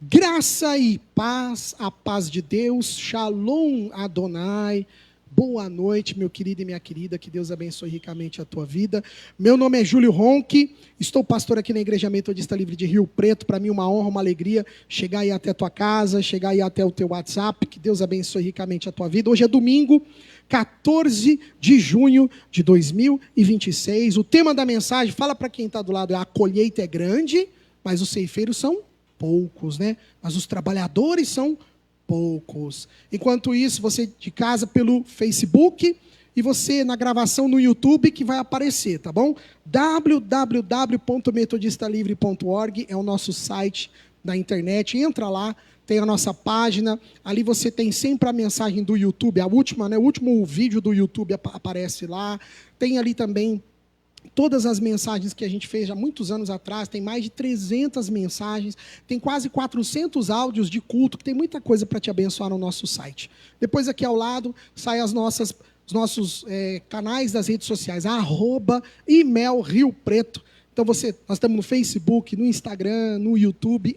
Graça e paz, a paz de Deus, Shalom Adonai. Boa noite, meu querido e minha querida, que Deus abençoe ricamente a tua vida. Meu nome é Júlio Ronque, estou pastor aqui na Igreja Metodista Livre de Rio Preto. Para mim uma honra, uma alegria chegar aí até a tua casa, chegar aí até o teu WhatsApp, que Deus abençoe ricamente a tua vida. Hoje é domingo, 14 de junho de 2026. O tema da mensagem, fala para quem está do lado, a colheita é grande, mas os ceifeiros são poucos, né? Mas os trabalhadores são poucos. Enquanto isso, você de casa pelo Facebook e você na gravação no YouTube que vai aparecer, tá bom? www.metodistalivre.org é o nosso site da internet. Entra lá, tem a nossa página. Ali você tem sempre a mensagem do YouTube, a última, né? O último vídeo do YouTube aparece lá. Tem ali também todas as mensagens que a gente fez há muitos anos atrás, tem mais de 300 mensagens, tem quase 400 áudios de culto, que tem muita coisa para te abençoar no nosso site. Depois aqui ao lado, saem os nossos canais das redes sociais, @Imel Rio Preto. Então nós estamos no Facebook, no Instagram, no YouTube,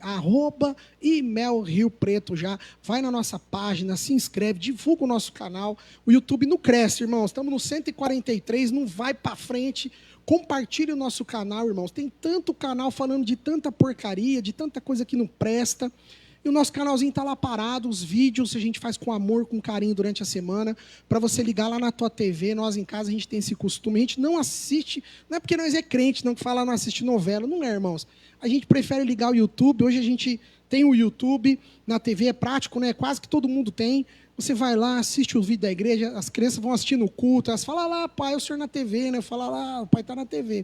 @Imel Rio Preto já. Vai na nossa página, se inscreve, divulga o nosso canal. O YouTube não cresce, irmãos, estamos no 143, não vai para frente. Compartilhe o nosso canal, irmãos. Tem tanto canal falando de tanta porcaria, de tanta coisa que não presta. E o nosso canalzinho está lá parado, os vídeos a gente faz com amor, com carinho durante a semana, para você ligar lá na tua TV. Nós em casa a gente tem esse costume, a gente não assiste, não é porque nós é crente, não que fala não assiste novela, não é, irmãos. A gente prefere ligar o YouTube, hoje a gente tem o YouTube, na TV é prático, né? Quase que todo mundo tem. Você vai lá, assiste o vídeo da igreja, as crianças vão assistir no culto, elas falam lá, pai, o senhor na TV, né? Eu falo lá, o pai está na TV.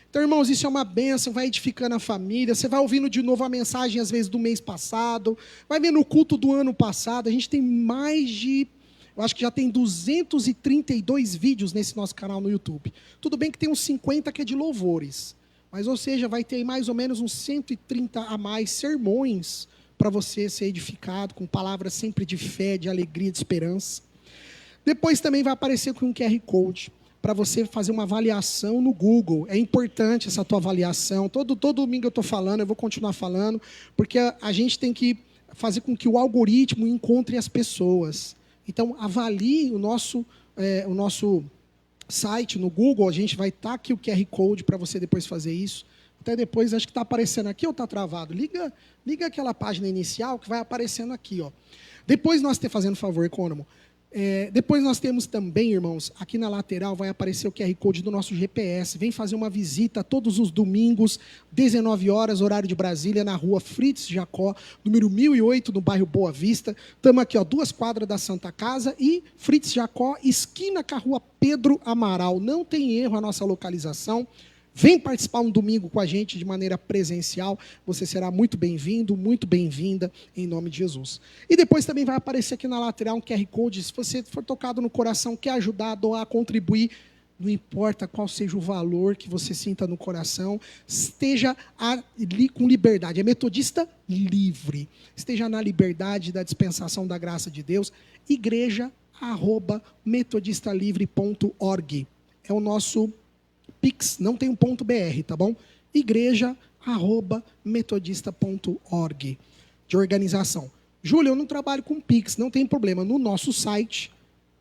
Então, irmãos, isso é uma bênção, vai edificando a família, você vai ouvindo de novo a mensagem, às vezes, do mês passado, vai vendo o culto do ano passado, a gente tem eu acho que já tem 232 vídeos nesse nosso canal no YouTube. Tudo bem que tem uns 50 que é de louvores, mas, ou seja, vai ter mais ou menos uns 130 a mais sermões para você ser edificado, com palavras sempre de fé, de alegria, de esperança. Depois também vai aparecer com um QR Code, para você fazer uma avaliação no Google. É importante essa tua avaliação. Todo domingo eu estou falando, eu vou continuar falando, porque a gente tem que fazer com que o algoritmo encontre as pessoas. Então, avalie o nosso site no Google, a gente vai estar aqui o QR Code para você depois fazer isso. Até depois, acho que está aparecendo aqui ou está travado? Liga aquela página inicial que vai aparecendo aqui. Ó. Depois nós fazendo favor, Econômico. Depois nós temos também, irmãos, aqui na lateral vai aparecer o QR Code do nosso GPS. Vem fazer uma visita todos os domingos, 19 horas, horário de Brasília, na rua Fritz Jacó, número 1008, no bairro Boa Vista. Estamos aqui, ó, 2 quadras da Santa Casa e Fritz Jacó, esquina com a rua Pedro Amaral. Não tem erro a nossa localização. Vem participar um domingo com a gente de maneira presencial. Você será muito bem-vindo, muito bem-vinda, em nome de Jesus. E depois também vai aparecer aqui na lateral um QR Code. Se você for tocado no coração, quer ajudar, doar, contribuir, não importa qual seja o valor que você sinta no coração, esteja ali com liberdade. É metodista livre. Esteja na liberdade da dispensação da graça de Deus. igreja@metodistalivre.org. É o nosso Pix, não tem um .br, tá bom? igreja@metodista.org, de organização. Júlio, eu não trabalho com Pix, não tem problema. No nosso site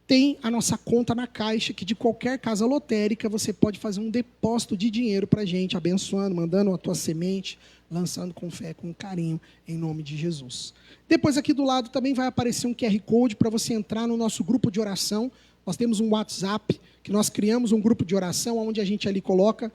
tem a nossa conta na Caixa, que de qualquer casa lotérica você pode fazer um depósito de dinheiro para a gente, abençoando, mandando a tua semente, lançando com fé, com carinho, em nome de Jesus. Depois aqui do lado também vai aparecer um QR Code para você entrar no nosso grupo de oração. Nós temos um WhatsApp, que nós criamos um grupo de oração, onde a gente ali coloca,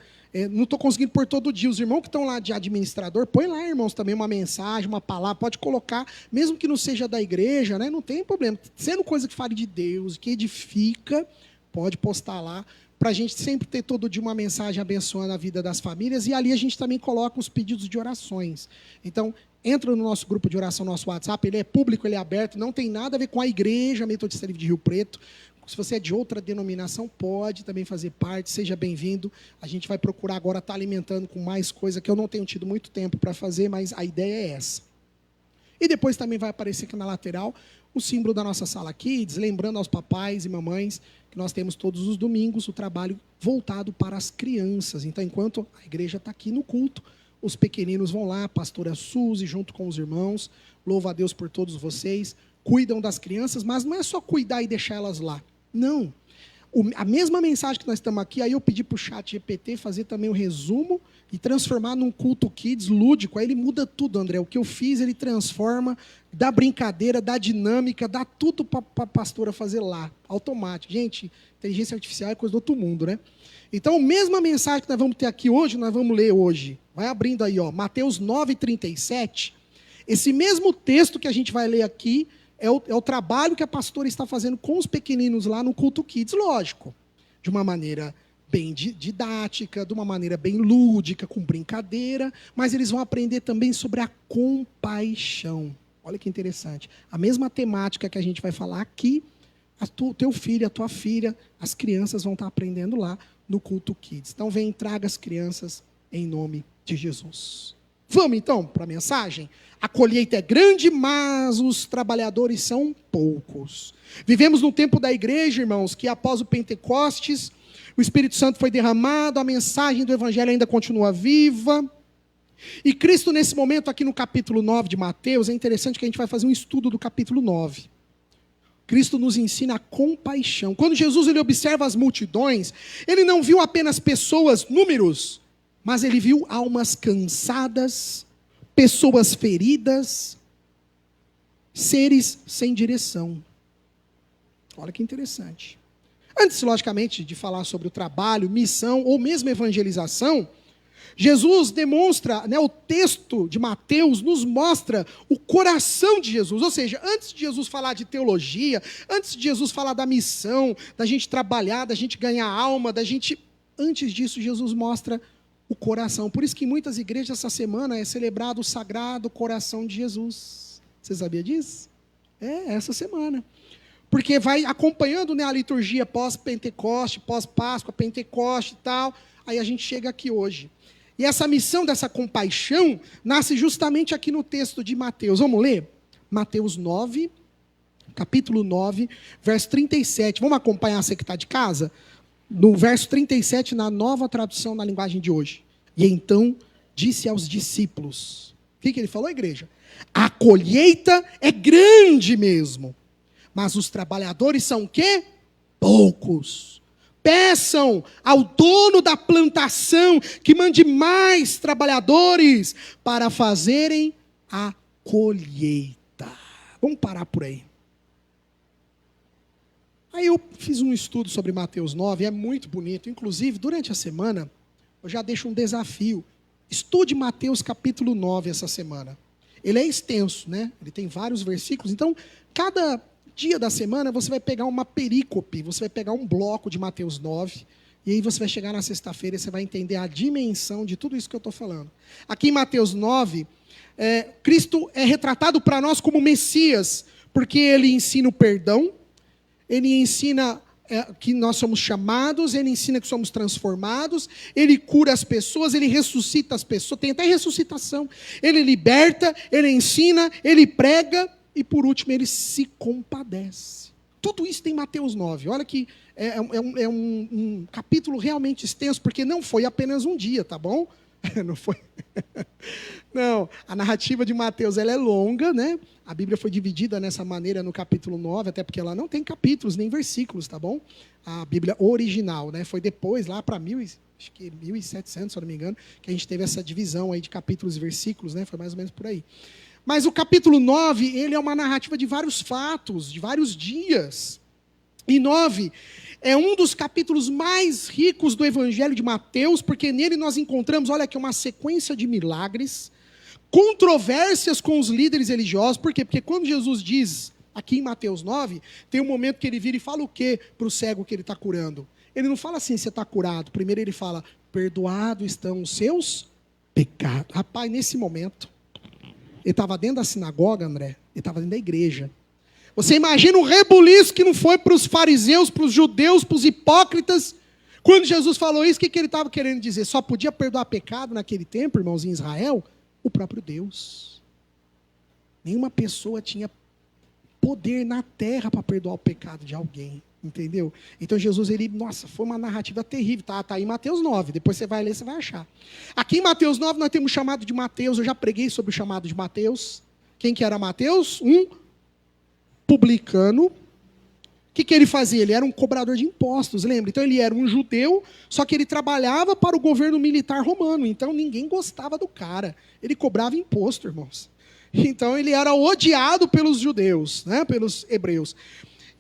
não estou conseguindo pôr todo dia, os irmãos que estão lá de administrador, põe lá, irmãos, também uma mensagem, uma palavra, pode colocar, mesmo que não seja da igreja, né, não tem problema, sendo coisa que fale de Deus, que edifica, pode postar lá, para a gente sempre ter todo dia uma mensagem abençoando a vida das famílias, e ali a gente também coloca os pedidos de orações. Então, entra no nosso grupo de oração, nosso WhatsApp, ele é público, ele é aberto, não tem nada a ver com a Igreja Metodista Livre de Rio Preto. Se você é de outra denominação, pode também fazer parte, seja bem-vindo. A gente vai procurar agora estar alimentando com mais coisa, que eu não tenho tido muito tempo para fazer, mas a ideia é essa. E depois também vai aparecer aqui na lateral o símbolo da nossa sala Kids, lembrando aos papais e mamães que nós temos todos os domingos o trabalho voltado para as crianças. Então, enquanto a igreja está aqui no culto, os pequeninos vão lá, a pastora Suzy, junto com os irmãos, louva a Deus por todos vocês, cuidam das crianças, mas não é só cuidar e deixar elas lá. Não. A mesma mensagem que nós estamos aqui, aí eu pedi para o chat GPT fazer também o resumo e transformar num culto kids lúdico. Aí ele muda tudo, André. O que eu fiz, ele transforma, dá brincadeira, dá dinâmica, dá tudo para a pastora fazer lá, automático. Gente, inteligência artificial é coisa do outro mundo, né? Então, a mesma mensagem que nós vamos ter aqui hoje, nós vamos ler hoje. Vai abrindo aí, ó, Mateus 9:37. Esse mesmo texto que a gente vai ler aqui é o trabalho que a pastora está fazendo com os pequeninos lá no culto kids, lógico. De uma maneira bem didática, de uma maneira bem lúdica, com brincadeira, mas eles vão aprender também sobre a compaixão. Olha que interessante. A mesma temática que a gente vai falar aqui, o teu filho, a tua filha, as crianças vão estar aprendendo lá no culto kids. Então, vem, traga as crianças em nome de Jesus. Vamos então para a mensagem? A colheita é grande, mas os trabalhadores são poucos. Vivemos no tempo da igreja, irmãos, que após o Pentecostes, o Espírito Santo foi derramado, a mensagem do Evangelho ainda continua viva. E Cristo, nesse momento, aqui no capítulo 9 de Mateus, é interessante que a gente vai fazer um estudo do capítulo 9. Cristo nos ensina a compaixão. Quando Jesus ele observa as multidões, ele não viu apenas pessoas, números, mas ele viu almas cansadas, pessoas feridas, seres sem direção. Olha que interessante. Antes, logicamente, de falar sobre o trabalho, missão ou mesmo evangelização, Jesus demonstra, o texto de Mateus nos mostra o coração de Jesus. Ou seja, antes de Jesus falar de teologia, antes de Jesus falar da missão, da gente trabalhar, da gente ganhar alma, antes disso, Jesus mostra o coração. Por isso que em muitas igrejas essa semana é celebrado o Sagrado Coração de Jesus. Você sabia disso? É, essa semana. Porque vai acompanhando a liturgia pós-Pentecoste, pós-Páscoa, Pentecoste e tal. Aí a gente chega aqui hoje. E essa missão dessa compaixão nasce justamente aqui no texto de Mateus. Vamos ler? Mateus 9, capítulo 9, verso 37. Vamos acompanhar você que está de casa? No verso 37, na nova tradução na linguagem de hoje. E então disse aos discípulos. O que ele falou, igreja? A colheita é grande mesmo, mas os trabalhadores são o quê? Poucos. Peçam ao dono da plantação que mande mais trabalhadores para fazerem a colheita. Vamos parar por aí. Aí eu fiz um estudo sobre Mateus 9, é muito bonito. Inclusive, durante a semana, eu já deixo um desafio. Estude Mateus capítulo 9 essa semana. Ele é extenso, né? Ele tem vários versículos. Então, cada dia da semana você vai pegar uma perícope, você vai pegar um bloco de Mateus 9, e aí você vai chegar na sexta-feira e você vai entender a dimensão de tudo isso que eu estou falando. Aqui em Mateus 9, Cristo é retratado para nós como Messias, porque ele ensina o perdão, ele ensina que nós somos chamados, ele ensina que somos transformados, ele cura as pessoas, ele ressuscita as pessoas, tem até ressuscitação, ele liberta, ele ensina, ele prega, e por último ele se compadece. Tudo isso tem Mateus 9, olha que é um capítulo realmente extenso, porque não foi apenas um dia, tá bom? Não foi. Não, a narrativa de Mateus ela é longa, né? A Bíblia foi dividida dessa maneira no capítulo 9, até porque ela não tem capítulos nem versículos, tá bom? A Bíblia original, né? Foi depois, lá para 1700, se eu não me engano, que a gente teve essa divisão aí de capítulos e versículos, né? Foi mais ou menos por aí. Mas o capítulo 9, ele é uma narrativa de vários fatos, de vários dias. E 9 é um dos capítulos mais ricos do Evangelho de Mateus, porque nele nós encontramos, olha aqui, uma sequência de milagres, controvérsias com os líderes religiosos. Por quê? Porque quando Jesus diz, aqui em Mateus 9, tem um momento que ele vira e fala o quê para o cego que ele está curando? Ele não fala assim, você está curado. Primeiro ele fala, perdoados estão os seus pecados. Rapaz, nesse momento, ele estava dentro da sinagoga, André, ele estava dentro da igreja. Você imagina o rebuliço que não foi para os fariseus, para os judeus, para os hipócritas. Quando Jesus falou isso, o que ele estava querendo dizer? Só podia perdoar pecado naquele tempo, irmãos, em Israel? O próprio Deus. Nenhuma pessoa tinha poder na terra para perdoar o pecado de alguém. Entendeu? Então Jesus, nossa, foi uma narrativa terrível. Tá aí em Mateus 9, depois você vai ler, você vai achar. Aqui em Mateus 9 nós temos o chamado de Mateus, eu já preguei sobre o chamado de Mateus. Quem que era Mateus? Um publicano. O que ele fazia? Ele era um cobrador de impostos, lembra? Então ele era um judeu, só que ele trabalhava para o governo militar romano, então ninguém gostava do cara. Ele cobrava imposto, irmãos. Então ele era odiado pelos judeus, né? Pelos hebreus.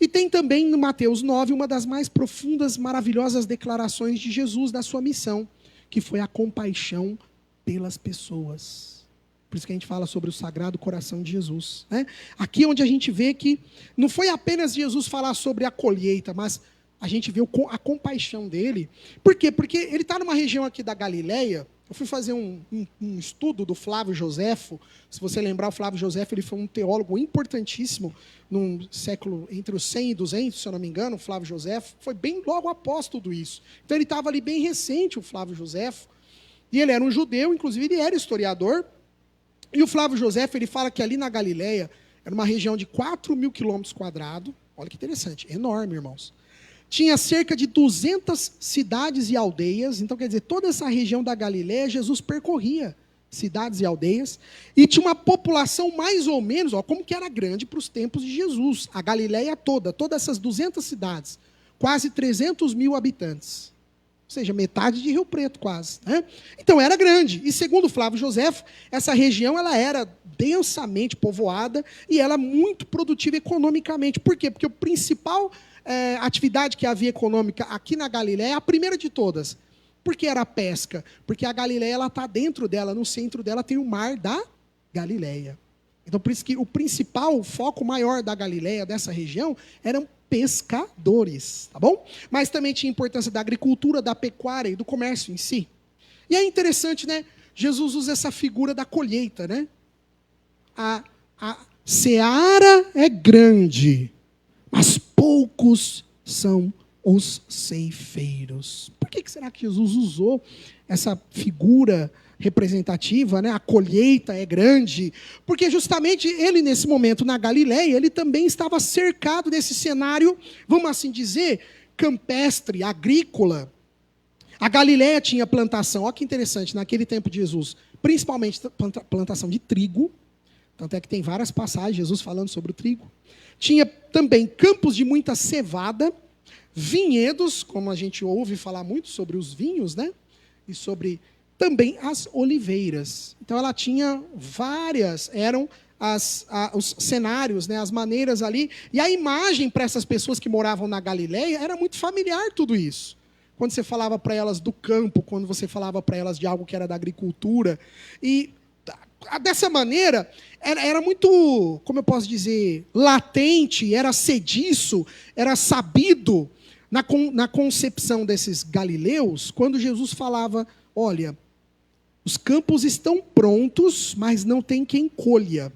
E tem também no Mateus 9 uma das mais profundas, maravilhosas declarações de Jesus da sua missão, que foi a compaixão pelas pessoas. Por isso que a gente fala sobre o Sagrado Coração de Jesus, né? Aqui onde a gente vê que não foi apenas Jesus falar sobre a colheita, mas a gente vê a compaixão dele. Por quê? Porque ele está numa região aqui da Galileia. Eu fui fazer um estudo do Flávio Joséfo. Se você lembrar, o Flávio Joséfo ele foi um teólogo importantíssimo num século entre os 100 e 200, se eu não me engano. O Flávio Joséfo foi bem logo após tudo isso. Então ele estava ali bem recente, o Flávio Joséfo. E ele era um judeu, inclusive ele era historiador. E o Flávio Joséfo ele fala que ali na Galileia era uma região de 4.000 quilômetros quadrados. Olha que interessante, enorme, irmãos. Tinha cerca de 200 cidades e aldeias. Então, quer dizer, toda essa região da Galileia, Jesus percorria cidades e aldeias. E tinha uma população mais ou menos, como que era grande para os tempos de Jesus. A Galileia toda, todas essas 200 cidades. Quase 300 mil habitantes. Ou seja, metade de Rio Preto quase, né? Então, era grande. E segundo Flávio Joséfo, essa região ela era densamente povoada e ela muito produtiva economicamente. Por quê? Porque o principal atividade que havia econômica aqui na Galileia, a primeira de todas. Por que era a pesca? Porque a Galileia está dentro dela, no centro dela tem o mar da Galileia. Então, por isso que o principal, o foco maior da Galileia, dessa região, eram pescadores, tá bom? Mas também tinha importância da agricultura, da pecuária e do comércio em si. E é interessante, né? Jesus usa essa figura da colheita, né? A seara é grande, mas poucos são os ceifeiros. Por que será que Jesus usou essa figura representativa, né? A colheita é grande, porque justamente ele nesse momento na Galileia, ele também estava cercado desse cenário, vamos assim dizer, campestre, agrícola. A Galileia tinha plantação, olha que interessante, naquele tempo de Jesus, principalmente plantação de trigo, tanto é que tem várias passagens, Jesus falando sobre o trigo. Tinha também campos de muita cevada, vinhedos, como a gente ouve falar muito sobre os vinhos, né? E sobre também as oliveiras. Então ela tinha várias, eram os cenários, né? As maneiras ali. E a imagem para essas pessoas que moravam na Galileia era muito familiar tudo isso. Quando você falava para elas do campo, quando você falava para elas de algo que era da agricultura. E dessa maneira, era muito, como eu posso dizer, latente, era sediço, era sabido na concepção desses galileus, quando Jesus falava, olha, os campos estão prontos, mas não tem quem colha.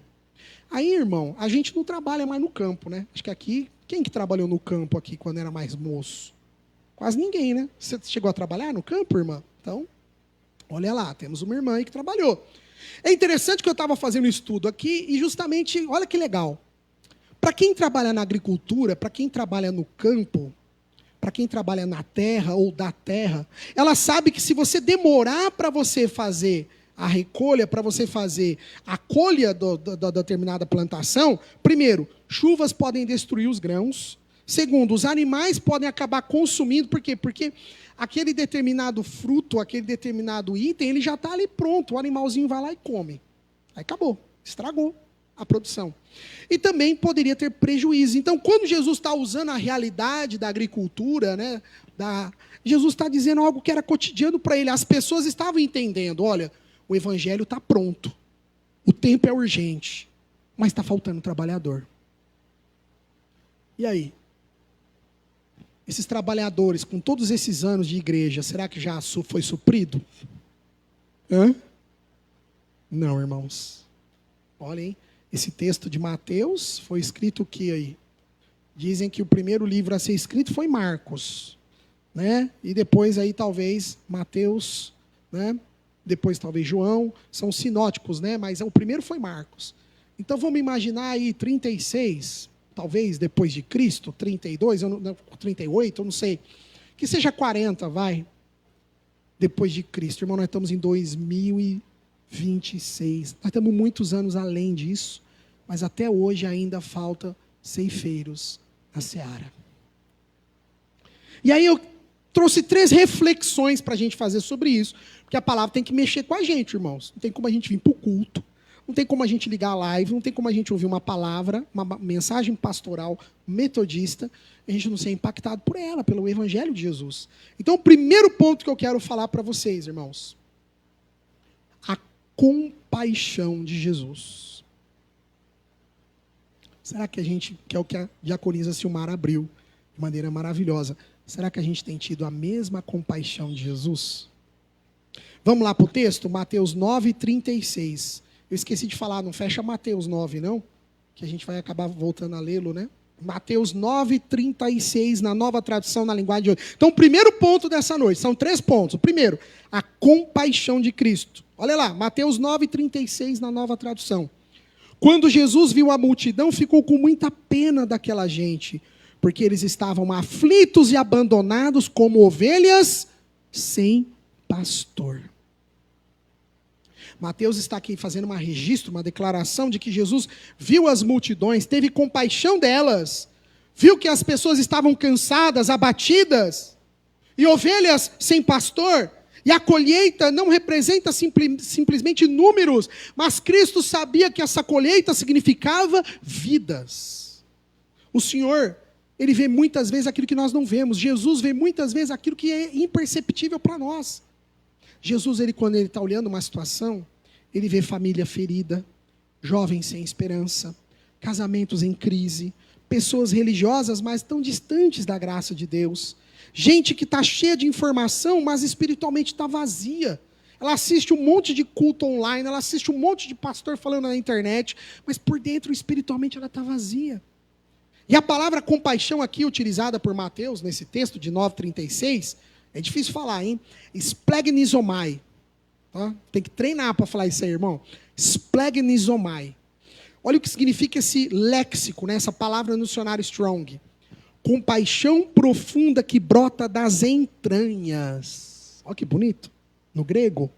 Aí, irmão, a gente não trabalha mais no campo, né? Acho que aqui, quem que trabalhou no campo aqui quando era mais moço? Quase ninguém, né? Você chegou a trabalhar no campo, irmã? Então, olha lá, temos uma irmã aí que trabalhou. É interessante que eu estava fazendo um estudo aqui e justamente, olha que legal. Para quem trabalha na agricultura, para quem trabalha no campo, para quem trabalha na terra ou da terra, ela sabe que se você demorar para você fazer a recolha, para você fazer a colha da determinada plantação, primeiro, chuvas podem destruir os grãos. Segundo, os animais podem acabar consumindo. Por quê? Porque aquele determinado fruto, aquele determinado item, ele já está ali pronto. O animalzinho vai lá e come. Aí acabou, estragou a produção. E também poderia ter prejuízo. Então, quando Jesus está usando a realidade da agricultura, né, Jesus está dizendo algo que era cotidiano para ele. As pessoas estavam entendendo, olha, o evangelho está pronto. O tempo é urgente, mas está faltando trabalhador. E aí? Esses trabalhadores, com todos esses anos de igreja, será que já foi suprido? Hã? Não, irmãos. Olhem, esse texto de Mateus foi escrito o que aí? Dizem que o primeiro livro a ser escrito foi Marcos, né? E depois aí talvez Mateus, né? Depois talvez João, são sinóticos, né? Mas o primeiro foi Marcos. Então vamos imaginar aí 36, talvez, depois de Cristo, 32, 38, eu não sei. Que seja 40, vai. Depois de Cristo. Irmão, nós estamos em 2026. Nós estamos muitos anos além disso, mas até hoje ainda falta ceifeiros na seara. E aí eu trouxe 3 reflexões para a gente fazer sobre isso, porque a palavra tem que mexer com a gente, irmãos. Não tem como a gente vir para o culto, não tem como a gente ligar a live, não tem como a gente ouvir uma palavra, uma mensagem pastoral metodista, a gente não ser impactado por ela, pelo Evangelho de Jesus. Então, o primeiro ponto que eu quero falar para vocês, irmãos, a compaixão de Jesus. Será que a gente, que é o que a diaconisa Silmar abriu de maneira maravilhosa, será que a gente tem tido a mesma compaixão de Jesus? Vamos lá para o texto? Mateus 9:36. Eu esqueci de falar, não fecha Mateus 9, não? Que a gente vai acabar voltando a lê-lo, né? Mateus 9:36, na Nova Tradução, na linguagem de hoje. Então, o primeiro ponto dessa noite, são 3 pontos. O primeiro, a compaixão de Cristo. Olha lá, Mateus 9:36, na Nova Tradução. Quando Jesus viu a multidão, ficou com muita pena daquela gente, porque eles estavam aflitos e abandonados como ovelhas sem pastor. Mateus está aqui fazendo um registro, uma declaração de que Jesus viu as multidões, teve compaixão delas, viu que as pessoas estavam cansadas, abatidas, e ovelhas sem pastor, e a colheita não representa simplesmente números, mas Cristo sabia que essa colheita significava vidas. O Senhor, Ele vê muitas vezes aquilo que nós não vemos. Jesus vê muitas vezes aquilo que é imperceptível para nós. Jesus, quando ele está olhando uma situação, ele vê família ferida, jovens sem esperança, casamentos em crise, pessoas religiosas, mas tão distantes da graça de Deus, gente que está cheia de informação, mas espiritualmente está vazia. Ela assiste um monte de culto online, ela assiste um monte de pastor falando na internet, mas por dentro, espiritualmente, ela está vazia. E a palavra compaixão aqui, utilizada por Mateus, nesse texto de 9:36, é difícil falar, hein? Splegnizomai. Tá? Tem que treinar para falar isso aí, irmão. Splegnizomai. Olha o que significa esse léxico, né? Essa palavra no dicionário Strong. Compaixão profunda que brota das entranhas. Olha que bonito. No grego,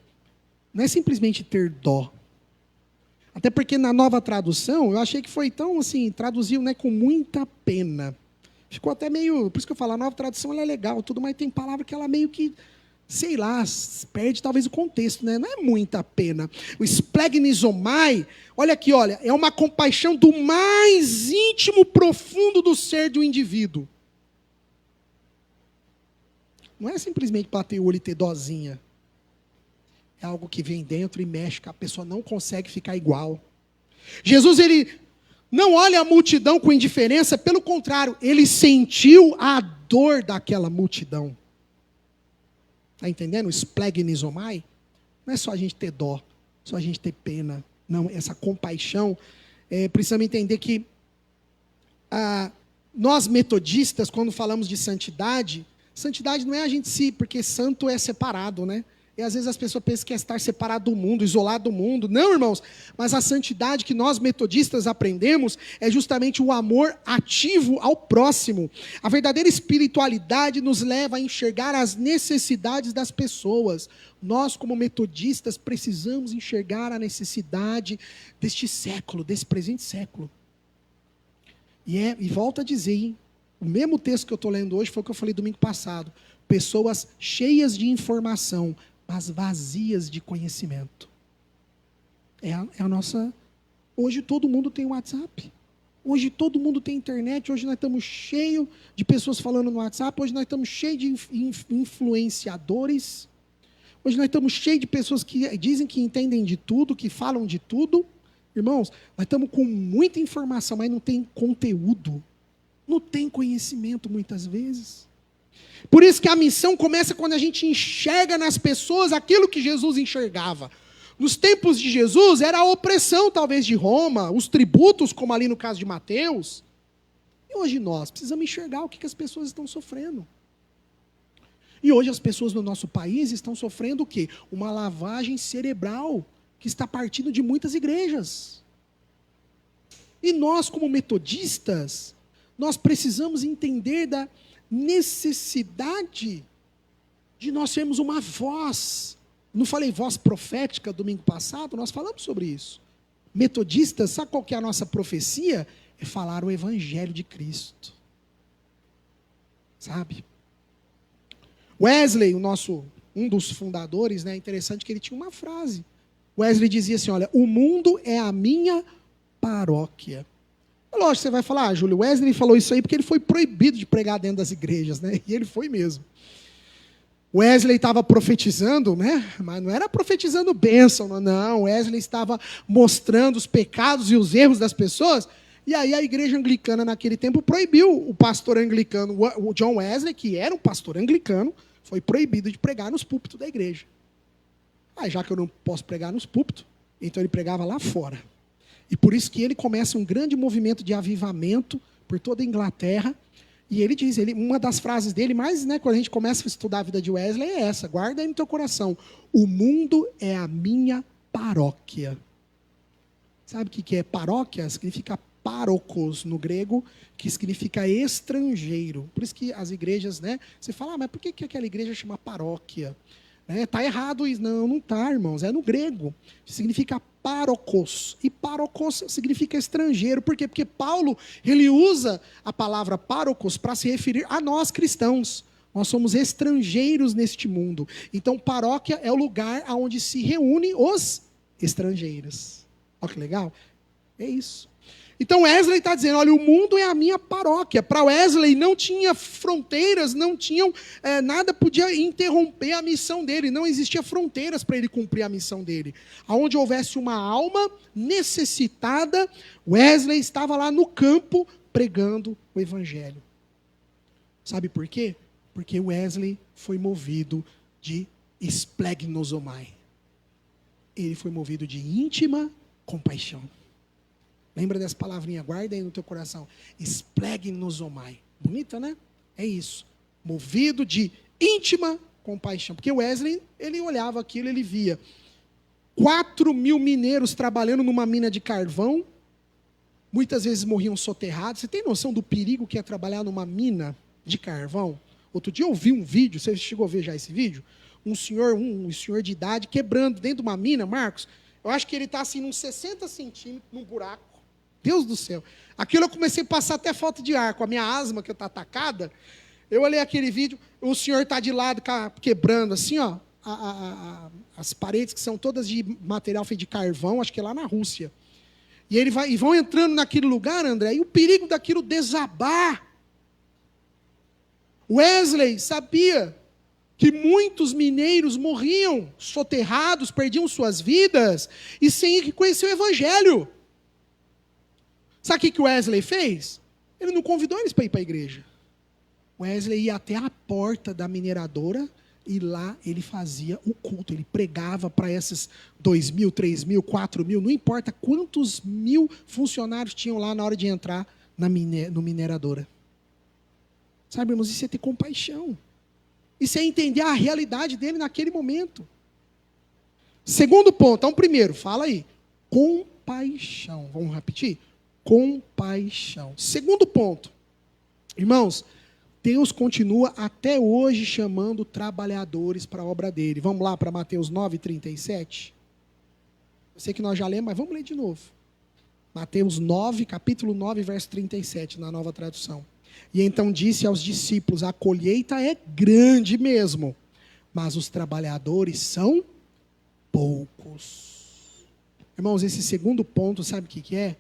não é simplesmente ter dó. Até porque na Nova Tradução, eu achei que foi tão assim, traduziu, né, com muita pena. Ficou até meio, por isso que eu falo, a Nova Tradução ela é legal, tudo, mas tem palavra que ela meio que, sei lá, perde talvez o contexto, né? Não é muita pena. O splegnizomai, olha aqui, olha, é uma compaixão do mais íntimo, profundo do ser do indivíduo. Não é simplesmente bater o olho e ter dozinha. É algo que vem dentro e mexe, que a pessoa não consegue ficar igual. Jesus, ele não olha a multidão com indiferença, pelo contrário, ele sentiu a dor daquela multidão. Está entendendo? O splegnizomai não é só a gente ter dó, só a gente ter pena. Não, essa compaixão, precisamos entender que nós metodistas, quando falamos de santidade, santidade não é a gente porque santo é separado, né? E às vezes as pessoas pensam que é estar separado do mundo, isolado do mundo. Não, irmãos, mas a santidade que nós metodistas aprendemos é justamente o amor ativo ao próximo. A verdadeira espiritualidade nos leva a enxergar as necessidades das pessoas. Nós, como metodistas, precisamos enxergar a necessidade deste século, desse presente século. E volto a dizer, hein? O mesmo texto que eu estou lendo hoje foi o que eu falei domingo passado. Pessoas cheias de informação, mas vazias de conhecimento. É a nossa... Hoje todo mundo tem WhatsApp. Hoje todo mundo tem internet. Hoje nós estamos cheios de pessoas falando no WhatsApp. Hoje nós estamos cheios de influenciadores. Hoje nós estamos cheios de pessoas que dizem que entendem de tudo, que falam de tudo. Irmãos, nós estamos com muita informação, mas não tem conteúdo. Não tem conhecimento muitas vezes. Por isso que a missão começa quando a gente enxerga nas pessoas aquilo que Jesus enxergava. Nos tempos de Jesus, era a opressão talvez de Roma, os tributos, como ali no caso de Mateus. E hoje nós precisamos enxergar o que as pessoas estão sofrendo. E hoje as pessoas no nosso país estão sofrendo o quê? Uma lavagem cerebral que está partindo de muitas igrejas. E nós, como metodistas, nós precisamos entender da necessidade de nós termos uma voz. Não falei voz profética domingo passado? Nós falamos sobre isso. Metodistas, sabe qual que é a nossa profecia? É falar o evangelho de Cristo. Sabe? Wesley, um dos fundadores, né, interessante que ele tinha uma frase. Wesley dizia assim, olha, o mundo é a minha paróquia. Lógico, você vai falar, Júlio, Wesley falou isso aí porque ele foi proibido de pregar dentro das igrejas, né? E ele foi mesmo. Wesley estava profetizando, né? Mas não era profetizando bênção, não. Wesley estava mostrando os pecados e os erros das pessoas. E aí a igreja anglicana naquele tempo proibiu o pastor anglicano, o John Wesley, que era um pastor anglicano, foi proibido de pregar nos púlpitos da igreja. Aí já que eu não posso pregar nos púlpitos, então ele pregava lá fora. E por isso que ele começa um grande movimento de avivamento por toda a Inglaterra. E ele diz, uma das frases dele, mas né, quando a gente começa a estudar a vida de Wesley, é essa, guarda aí no teu coração. O mundo é a minha paróquia. Sabe o que é paróquia? Significa párocos no grego, que significa estrangeiro. Por isso que as igrejas, né? Você fala, mas por que aquela igreja chama paróquia? Está errado isso. Não está, irmãos. É no grego. Significa párocos. E párocos significa estrangeiro. Por quê? Porque Paulo, ele usa a palavra párocos para se referir a nós cristãos. Nós somos estrangeiros neste mundo. Então, paróquia é o lugar onde se reúnem os estrangeiros. Olha que legal. É isso. Então Wesley está dizendo, olha, o mundo é a minha paróquia. Para Wesley não tinha fronteiras, não tinham, nada podia interromper a missão dele. Não existia fronteiras para ele cumprir a missão dele. Aonde houvesse uma alma necessitada, Wesley estava lá no campo pregando o evangelho. Sabe por quê? Porque Wesley foi movido de splegnosomai. Ele foi movido de íntima compaixão. Lembra dessa palavrinha? Guarda aí no teu coração. Splegnosomai. Bonita, né? É isso. Movido de íntima compaixão. Porque Wesley, ele olhava aquilo, ele via 4.000 mineiros trabalhando numa mina de carvão. Muitas vezes morriam soterrados. Você tem noção do perigo que é trabalhar numa mina de carvão? Outro dia eu vi um vídeo, você chegou a ver já esse vídeo? Um senhor de idade quebrando dentro de uma mina, Marcos. Eu acho que ele está assim, uns 60 centímetros, num buraco. Deus do céu. Aquilo eu comecei a passar até falta de ar. Com a minha asma, que está atacada, eu olhei aquele vídeo, o senhor está de lado, quebrando assim, ó, as paredes que são todas de material feito de carvão, acho que é lá na Rússia. E vão entrando naquele lugar, André, e o perigo daquilo desabar. Wesley sabia que muitos mineiros morriam soterrados, perdiam suas vidas, e sem conhecer o evangelho. Sabe o que Wesley fez? Ele não convidou eles para ir para a igreja. Wesley ia até a porta da mineradora e lá ele fazia o culto. Ele pregava para esses 2.000, 3.000, 4.000, não importa quantos mil funcionários tinham lá na hora de entrar no mineradora. Sabe, irmãos, isso é ter compaixão. Isso é entender a realidade dele naquele momento. Segundo ponto, então primeiro, fala aí. Compaixão. Vamos repetir? Compaixão. Segundo ponto, irmãos, Deus continua até hoje chamando trabalhadores para a obra dele. Vamos lá para Mateus 9:37. Eu sei que nós já lemos, mas vamos ler de novo. Mateus 9, capítulo 9, verso 37, na Nova Tradução. E então disse aos discípulos, a colheita é grande mesmo, mas os trabalhadores são poucos. Irmãos, esse segundo ponto, sabe o que é?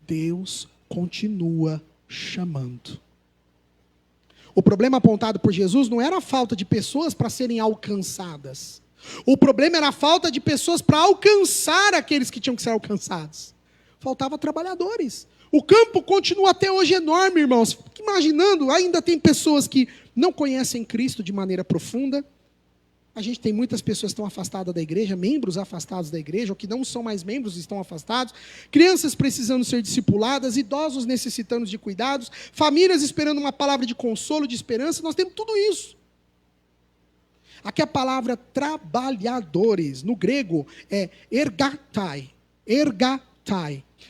Deus continua chamando. O problema apontado por Jesus não era a falta de pessoas para serem alcançadas. O problema era a falta de pessoas para alcançar aqueles que tinham que ser alcançados. Faltava trabalhadores. O campo continua até hoje enorme, irmãos. Fique imaginando, ainda tem pessoas que não conhecem Cristo de maneira profunda. A gente tem muitas pessoas que estão afastadas da igreja, membros afastados da igreja, ou que não são mais membros e estão afastados, crianças precisando ser discipuladas, idosos necessitando de cuidados, famílias esperando uma palavra de consolo, de esperança, nós temos tudo isso. Aqui a palavra trabalhadores, no grego, é ergatai,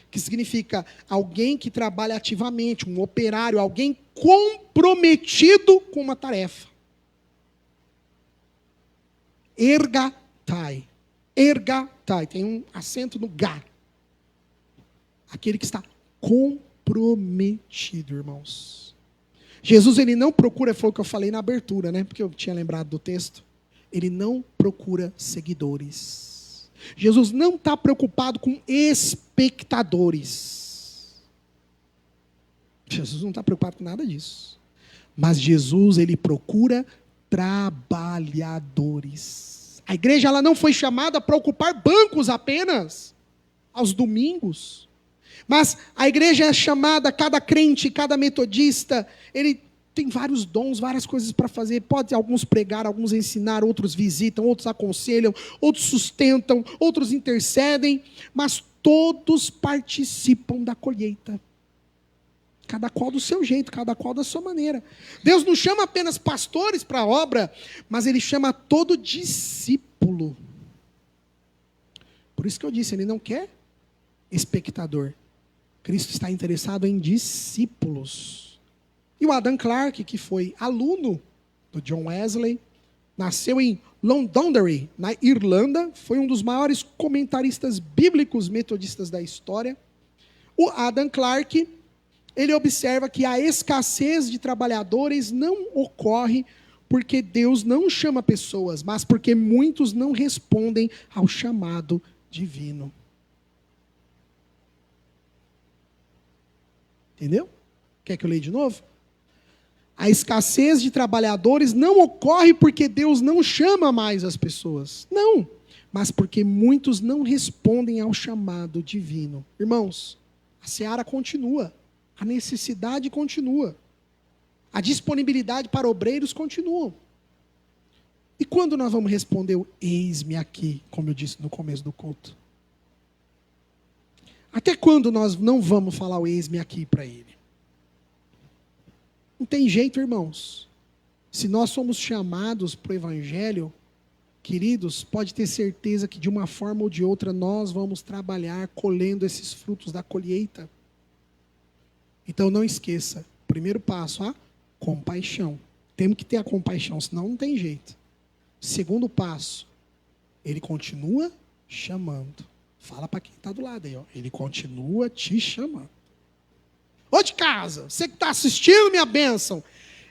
que significa alguém que trabalha ativamente, um operário, alguém comprometido com uma tarefa. Ergatai. Ergatai, tem um acento no gá. Aquele que está comprometido, irmãos. Jesus, ele não procura, foi o que eu falei na abertura, né? Porque eu tinha lembrado do texto. Ele não procura seguidores. Jesus não está preocupado com espectadores. Jesus não está preocupado com nada disso. Mas Jesus, ele procura trabalhadores. A igreja, ela não foi chamada para ocupar bancos apenas aos domingos. Mas a igreja é chamada, cada crente, cada metodista, ele tem vários dons, várias coisas para fazer. Pode alguns pregar, alguns ensinar, outros visitam, outros aconselham, outros sustentam, outros intercedem, mas todos participam da colheita. Cada qual do seu jeito, cada qual da sua maneira. Deus não chama apenas pastores para a obra, mas Ele chama todo discípulo. Por isso que eu disse, Ele não quer espectador. Cristo está interessado em discípulos. E o Adam Clarke, que foi aluno do John Wesley, nasceu em Londonderry, na Irlanda, foi um dos maiores comentaristas bíblicos metodistas da história. O Adam Clarke, ele observa que a escassez de trabalhadores não ocorre porque Deus não chama pessoas, mas porque muitos não respondem ao chamado divino. Entendeu? Quer que eu leia de novo? A escassez de trabalhadores não ocorre porque Deus não chama mais as pessoas. Não, mas porque muitos não respondem ao chamado divino. Irmãos, a seara continua. A necessidade continua. A disponibilidade para obreiros continua. E quando nós vamos responder o eis-me aqui, como eu disse no começo do culto? Até quando nós não vamos falar o eis-me aqui para ele? Não tem jeito, irmãos. Se nós somos chamados para o evangelho, queridos, pode ter certeza que de uma forma ou de outra nós vamos trabalhar colhendo esses frutos da colheita. Então não esqueça, primeiro passo, a compaixão. Temos que ter a compaixão, senão não tem jeito. Segundo passo, ele continua chamando. Fala para quem está do lado aí, ó. Ele continua te chamando. Ô de casa, você que está assistindo minha bênção,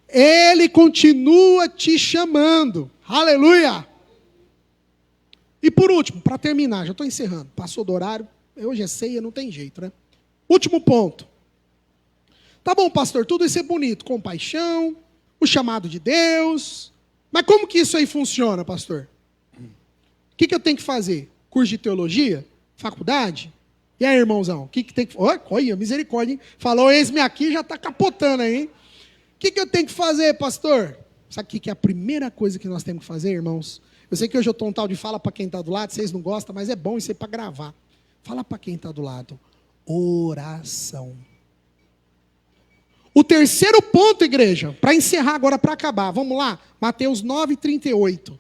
ele continua te chamando. Aleluia! E por último, para terminar, já estou encerrando, passou do horário, hoje é ceia, não tem jeito, né? Último ponto. Tá bom, pastor, tudo isso é bonito, compaixão, o chamado de Deus, mas como que isso aí funciona, pastor? O que eu tenho que fazer? Curso de teologia? Faculdade? E aí, irmãozão, o que tem que fazer? Olha, misericórdia, hein? Falou, eis-me aqui, já está capotando aí, hein? O que eu tenho que fazer, pastor? Sabe o que é a primeira coisa que nós temos que fazer, irmãos? Eu sei que hoje eu estou um tal de fala para quem está do lado, vocês não gostam, mas é bom isso aí para gravar. Fala para quem está do lado. Oração. O terceiro ponto, igreja, para encerrar agora, para acabar, vamos lá, Mateus 9:38.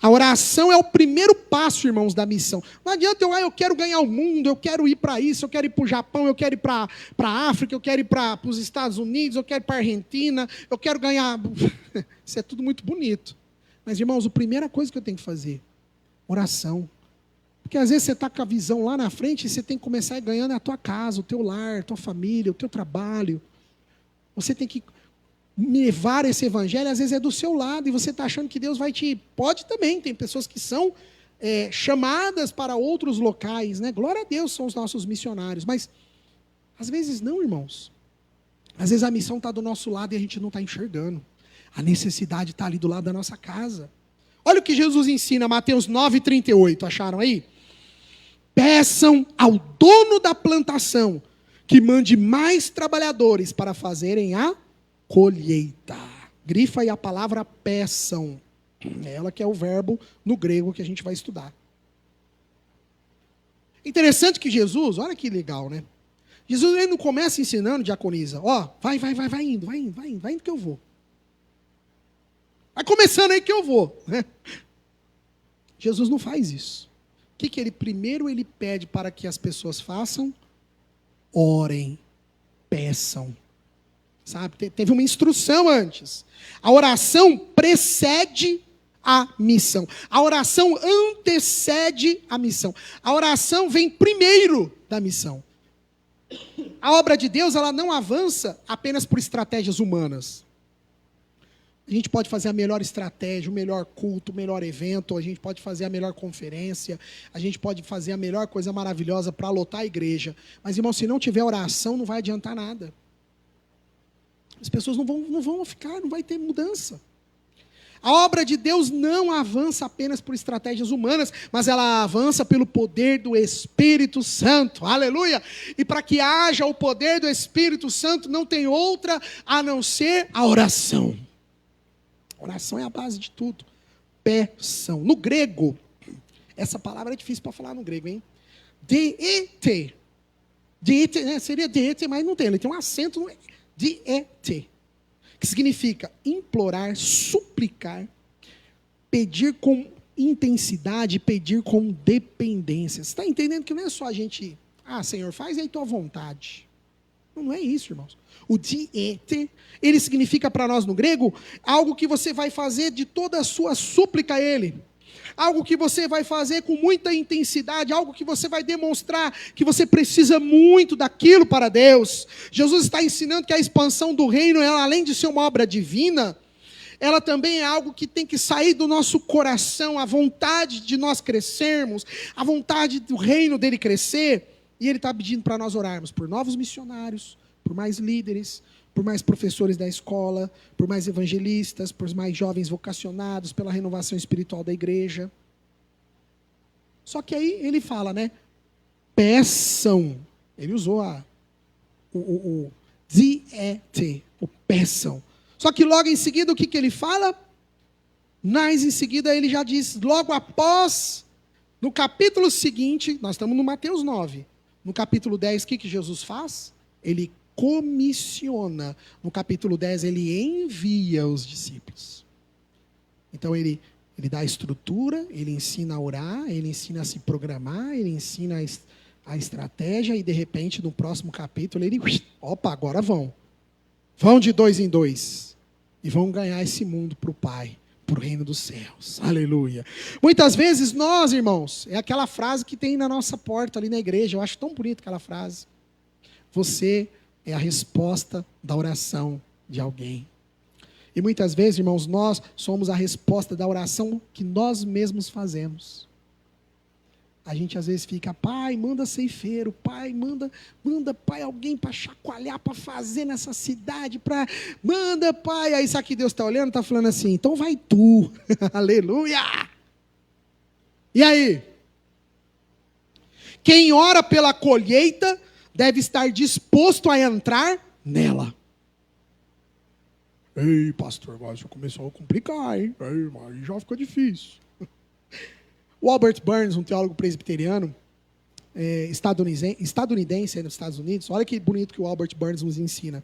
A oração é o primeiro passo, irmãos, da missão. Não adianta eu quero ganhar o mundo, eu quero ir para isso, eu quero ir para o Japão, eu quero ir para a África, eu quero ir para os Estados Unidos, eu quero ir para a Argentina, eu quero ganhar... Isso é tudo muito bonito. Mas, irmãos, a primeira coisa que eu tenho que fazer, oração. Porque às vezes você está com a visão lá na frente e você tem que começar ganhando a tua casa, o teu lar, a tua família, o teu trabalho. Você tem que levar esse evangelho, às vezes é do seu lado, e você está achando que Deus vai te... Pode também, tem pessoas que são chamadas para outros locais, né? Glória a Deus, são os nossos missionários, mas às vezes não, irmãos. Às vezes a missão está do nosso lado e a gente não está enxergando. A necessidade está ali do lado da nossa casa. Olha o que Jesus ensina, Mateus 9:38, acharam aí? Peçam ao dono da plantação que mande mais trabalhadores para fazerem a colheita. Grifa aí a palavra peçam. Ela que é o verbo no grego que a gente vai estudar. Interessante que Jesus, olha que legal, né? Jesus ele não começa ensinando, diaconisa, ó, vai indo que eu vou. Vai começando aí que eu vou. Né? Jesus não faz isso. O que ele primeiro ele pede para que as pessoas façam? orem, peçam. Sabe? Teve uma instrução antes. A oração precede a missão. A oração antecede a missão. A oração vem primeiro da missão. A obra de Deus, ela não avança apenas por estratégias humanas. A gente pode fazer a melhor estratégia, o melhor culto, o melhor evento, a gente pode fazer a melhor conferência, a gente pode fazer a melhor coisa maravilhosa para lotar a igreja. Mas, irmão, se não tiver oração, não vai adiantar nada. As pessoas não vão ficar, não vai ter mudança. A obra de Deus não avança apenas por estratégias humanas, mas ela avança pelo poder do Espírito Santo. Aleluia! E para que haja o poder do Espírito Santo, não tem outra a não ser a oração. A oração é a base de tudo. Peçam. No grego, essa palavra é difícil para falar no grego, hein? Deete. Deete, né? Seria deete, mas não tem. Ele tem um acento no deete, que significa implorar, suplicar, pedir com intensidade, pedir com dependência. Você está entendendo que não é só a gente, Senhor, faz aí tua vontade. Não é isso, irmãos. O diete, ele significa para nós no grego, algo que você vai fazer de toda a sua súplica a Ele. Algo que você vai fazer com muita intensidade, algo que você vai demonstrar que você precisa muito daquilo para Deus. Jesus está ensinando que a expansão do reino, ela, além de ser uma obra divina, ela também é algo que tem que sair do nosso coração, a vontade de nós crescermos, a vontade do reino dele crescer. E ele está pedindo para nós orarmos por novos missionários, por mais líderes, por mais professores da escola, por mais evangelistas, por mais jovens vocacionados, pela renovação espiritual da igreja. Só que aí ele fala, né? Peçam. Ele usou o diete, o peçam. Só que logo em seguida, o que ele fala? Mas em seguida ele já diz, logo após, no capítulo seguinte, nós estamos no Mateus 9. No capítulo 10, o que Jesus faz? Ele comissiona. No capítulo 10, ele envia os discípulos. Então, ele dá a estrutura, ele ensina a orar, ele ensina a se programar, ele ensina a estratégia, e de repente, no próximo capítulo, ele, agora vão. Vão de 2 em 2. E vão ganhar esse mundo para o Pai, para o reino dos céus. Aleluia. Muitas vezes nós, irmãos, é aquela frase que tem na nossa porta ali na igreja. Eu acho tão bonita aquela frase. Você é a resposta da oração de alguém. E muitas vezes, irmãos, nós somos a resposta da oração que nós mesmos fazemos. A gente às vezes fica, pai, manda ceifeiro, pai, manda pai, alguém para chacoalhar, para fazer nessa cidade, manda, pai. Aí sabe que Deus está olhando, está falando assim, então vai tu, aleluia. E aí? Quem ora pela colheita deve estar disposto a entrar nela. Ei, pastor, mas já começou a complicar, hein? Aí já ficou difícil. O Albert Burns, um teólogo presbiteriano, estadunidense nos Estados Unidos, olha que bonito que o Albert Burns nos ensina.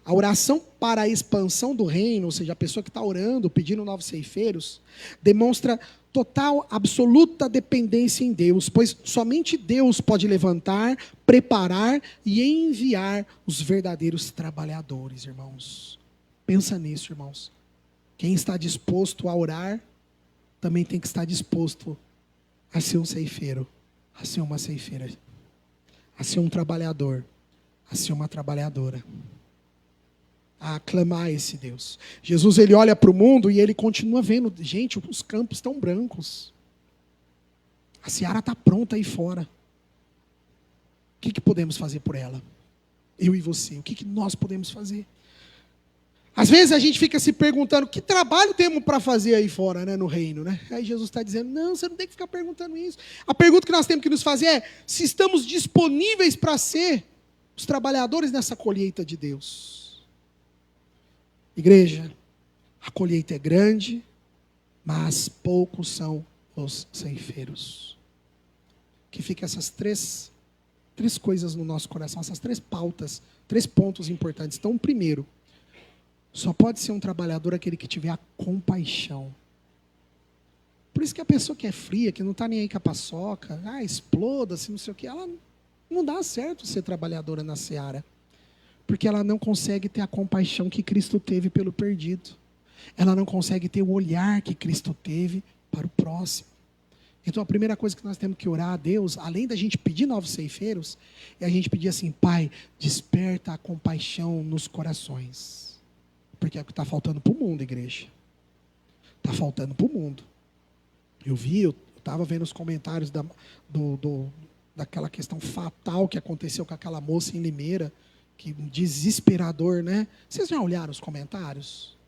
A oração para a expansão do reino, ou seja, a pessoa que está orando, pedindo novos ceifeiros, demonstra total, absoluta dependência em Deus, pois somente Deus pode levantar, preparar e enviar os verdadeiros trabalhadores, irmãos. Pensa nisso, irmãos. Quem está disposto a orar, também tem que estar disposto a ser um ceifeiro, a ser uma ceifeira, a ser um trabalhador, a ser uma trabalhadora, a aclamar esse Deus. Jesus, ele olha para o mundo e ele continua vendo, gente, os campos estão brancos, a seara está pronta aí fora. O que podemos fazer por ela? Eu e você, o que nós podemos fazer? Às vezes a gente fica se perguntando, que trabalho temos para fazer aí fora, né, no reino, né? Aí Jesus está dizendo, não, você não tem que ficar perguntando isso. A pergunta que nós temos que nos fazer é, se estamos disponíveis para ser os trabalhadores nessa colheita de Deus. Igreja, a colheita é grande, mas poucos são os ceifeiros. Que fiquem essas três coisas no nosso coração, essas 3 pautas, 3 pontos importantes. Então, primeiro, só pode ser um trabalhador aquele que tiver a compaixão. Por isso que a pessoa que é fria, que não está nem aí com a paçoca, exploda-se, não sei o que, ela Não dá certo ser trabalhadora na seara. Porque ela não consegue ter a compaixão que Cristo teve pelo perdido. Ela não consegue ter o olhar que Cristo teve para o próximo. Então a primeira coisa que nós temos que orar a Deus, além da gente pedir novos ceifeiros, é a gente pedir assim: Pai, desperta a compaixão nos corações. Porque é o que está faltando para o mundo, igreja. Está faltando para o mundo. Eu estava vendo os comentários daquela questão fatal que aconteceu com aquela moça em Limeira, que desesperador, né? Vocês já olharam os comentários?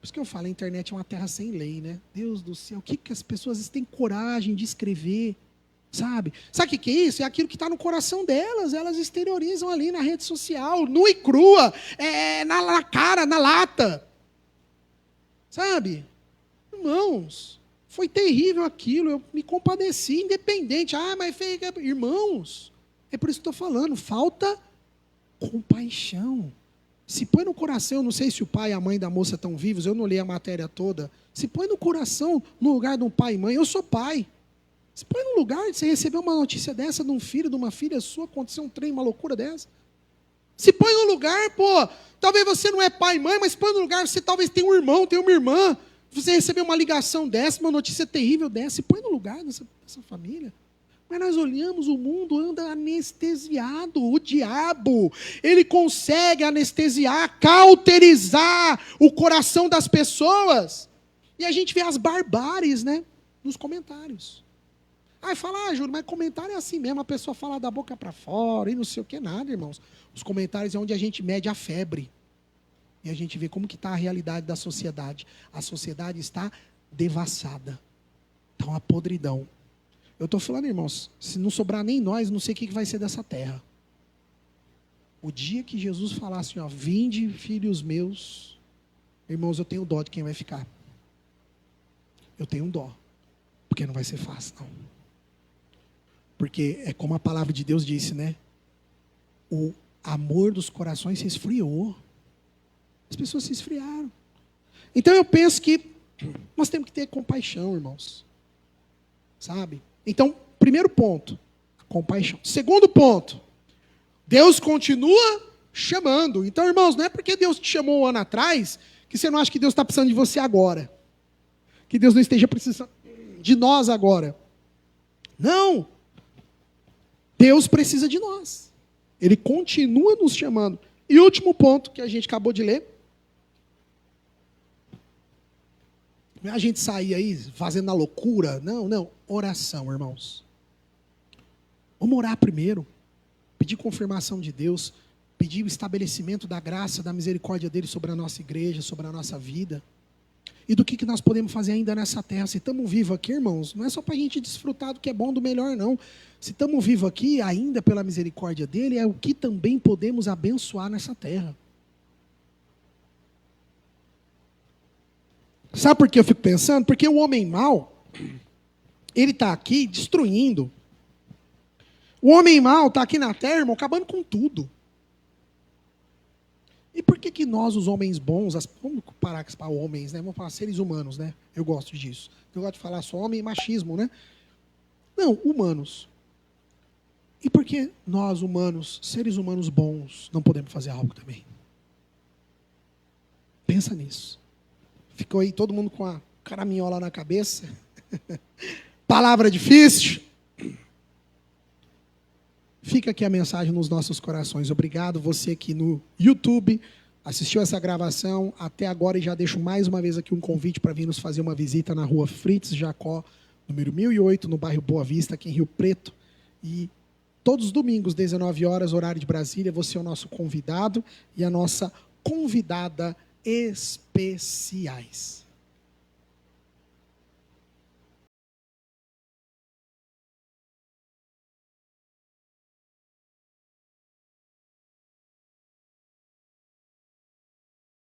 Por isso que eu falo, a internet é uma terra sem lei, né? Deus do céu, o que as pessoas têm coragem de escrever, sabe? Sabe o que é isso? É aquilo que está no coração delas, elas exteriorizam ali na rede social, nua e crua, na cara, na lata. Sabe? Irmãos, foi terrível aquilo, eu me compadeci, independente. Mas irmãos, é por isso que estou falando, falta compaixão. Se põe no coração, eu não sei se o pai e a mãe da moça estão vivos, eu não li a matéria toda. Se põe no coração, no lugar de um pai e mãe, eu sou pai. Se põe no lugar de você receber uma notícia dessa de um filho, de uma filha sua, acontecer um trem, uma loucura dessa. Se põe no lugar, talvez você não é pai e mãe, mas põe no lugar, você talvez tenha um irmão, tenha uma irmã. Você recebeu uma ligação dessa, uma notícia terrível dessa, se põe no lugar dessa família. Mas nós olhamos, o mundo anda anestesiado, o diabo, ele consegue anestesiar, cauterizar o coração das pessoas. E a gente vê as barbáries, né, nos comentários. Fala, Júlio, mas comentário é assim mesmo, a pessoa fala da boca para fora e não sei o que nada, irmãos. Os comentários é onde a gente mede a febre. E a gente vê como que está a realidade da sociedade. A sociedade está devassada. Está uma podridão. Eu estou falando, irmãos, se não sobrar nem nós, não sei o que vai ser dessa terra. O dia que Jesus falar assim, vinde, filhos meus, irmãos, eu tenho dó de quem vai ficar. Eu tenho dó, porque não vai ser fácil, não. Porque é como a palavra de Deus disse, né? O amor dos corações se esfriou. As pessoas se esfriaram. Então eu penso que nós temos que ter compaixão, irmãos. Sabe? Então, primeiro ponto, compaixão. Segundo ponto, Deus continua chamando. Então, irmãos, não é porque Deus te chamou um ano atrás que você não acha que Deus está precisando de você agora. Que Deus não esteja precisando de nós agora. Não. Deus precisa de nós. Ele continua nos chamando. E último ponto que a gente acabou de ler. Não é a gente sair aí fazendo a loucura. Não. Oração, irmãos. Vamos orar primeiro. Pedir confirmação de Deus. Pedir o estabelecimento da graça, da misericórdia dele sobre a nossa igreja, sobre a nossa vida. E do que nós podemos fazer ainda nessa terra. Se estamos vivos aqui, irmãos, não é só para a gente desfrutar do que é bom, do melhor, não. Se estamos vivos aqui, ainda pela misericórdia dele, é o que também podemos abençoar nessa terra. Sabe por que eu fico pensando? Porque o homem mau, ele está aqui destruindo. O homem mau está aqui na terra, irmão, acabando com tudo. E por que nós, os homens bons, vamos parar com os homens, né? Vamos falar seres humanos, né? Eu gosto disso. Eu gosto de falar só homem e machismo, né? Não, humanos. E por que nós, humanos, seres humanos bons, não podemos fazer algo também? Pensa nisso. Ficou aí todo mundo com a caraminhola na cabeça. Palavra difícil. Fica aqui a mensagem nos nossos corações. Obrigado você que no YouTube assistiu essa gravação até agora, e já deixo mais uma vez aqui um convite para vir nos fazer uma visita na rua Fritz Jacó, número 1008, no bairro Boa Vista, aqui em Rio Preto. E todos os domingos, 19 horas, horário de Brasília, você é o nosso convidado e a nossa convidada especiais.